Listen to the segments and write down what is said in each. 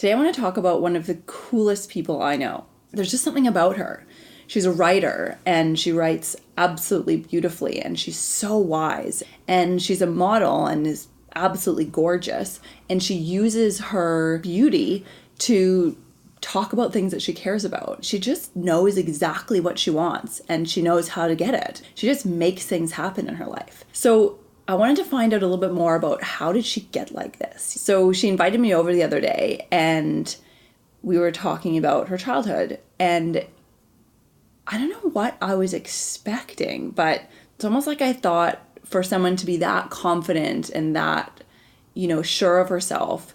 Today I want to talk about one of the coolest people I know. There's just something about her. She's a writer and she writes absolutely beautifully and she's so wise. And she's a model and is absolutely gorgeous. And she uses her beauty to talk about things that she cares about. She just knows exactly what she wants and she knows how to get it. She just makes things happen in her life. So I wanted to find out a little bit more about how did she get like this. So she invited me over the other day and we were talking about her childhood, and I don't know what I was expecting, but it's almost like I thought for someone to be that confident and that, sure of herself,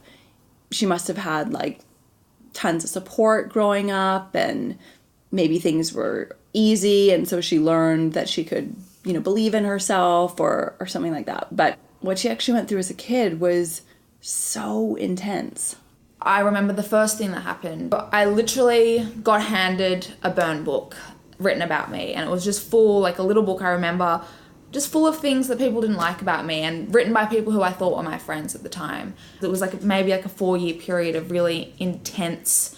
she must have had like tons of support growing up and maybe things were easy. And so she learned that she could, believe in herself or something like that. But what she actually went through as a kid was so intense. I remember the first thing that happened. I literally got handed a burn book written about me, and it was just full, like a little book I remember, just full of things that people didn't like about me and written by people who I thought were my friends at the time. It was maybe a 4-year period of really intense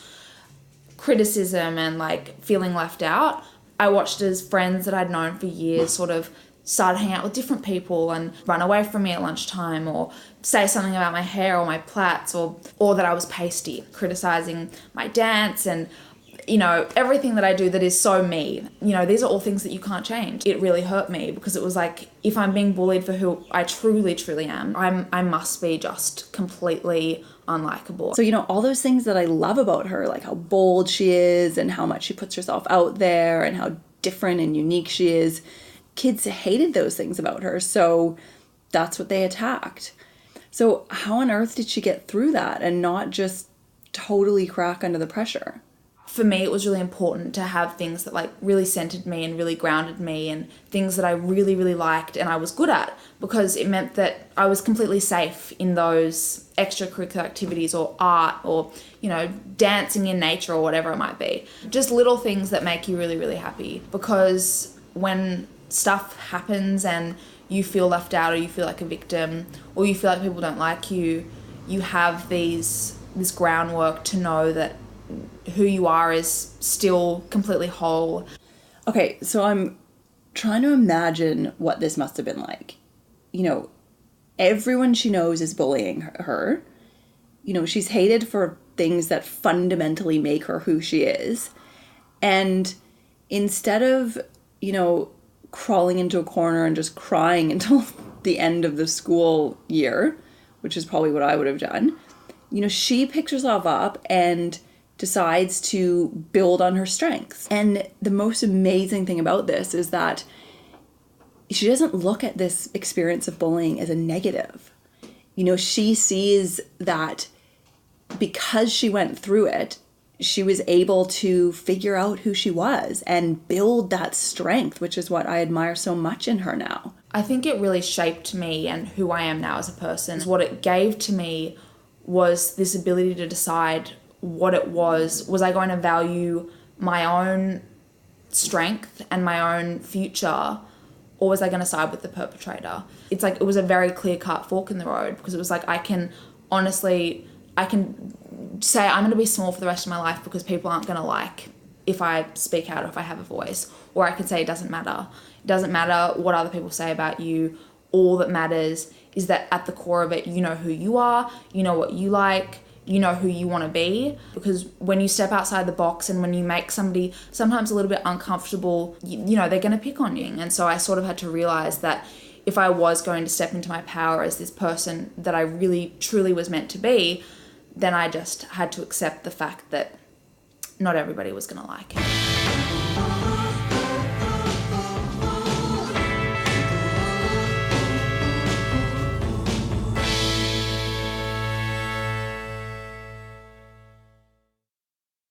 criticism and like feeling left out. I watched as friends that I'd known for years sort of started hanging out with different people and run away from me at lunchtime or say something about my hair or my plaits or that I was pasty, criticizing my dance and everything that I do that is so me. These are all things that you can't change. It really hurt me because it was like, if I'm being bullied for who I truly, truly am, I must be just completely unlikable. So, all those things that I love about her, like how bold she is and how much she puts herself out there and how different and unique she is, kids hated those things about her. So that's what they attacked. So how on earth did she get through that and not just totally crack under the pressure? For me, it was really important to have things that like really centered me and really grounded me and things that I really, really liked and I was good at, because it meant that I was completely safe in those extracurricular activities or art or, dancing in nature or whatever it might be. Just little things that make you really, really happy, because when stuff happens and you feel left out or you feel like a victim or you feel like people don't like you, you have this groundwork to know that who you are is still completely whole. Okay, so I'm trying to imagine what this must have been like. Everyone she knows is bullying her. She's hated for things that fundamentally make her who she is. And instead of, crawling into a corner and just crying until the end of the school year, which is probably what I would have done, she picks herself up and decides to build on her strengths. And the most amazing thing about this is that she doesn't look at this experience of bullying as a negative. She sees that because she went through it, she was able to figure out who she was and build that strength, which is what I admire so much in her now. I think it really shaped me and who I am now as a person. What it gave to me was this ability to decide what it was. Was I going to value my own strength and my own future, or was I going to side with the perpetrator? It's like it was a very clear-cut fork in the road, because it was like I can say I'm going to be small for the rest of my life because people aren't going to like if I speak out or if I have a voice. Or I can say it doesn't matter. It doesn't matter what other people say about you. All that matters is that at the core of it, you know who you are, you know what you like, you know who you want to be. Because when you step outside the box and when you make somebody sometimes a little bit uncomfortable, they're going to pick on you. And so I sort of had to realize that if I was going to step into my power as this person that I really truly was meant to be, then I just had to accept the fact that not everybody was going to like it.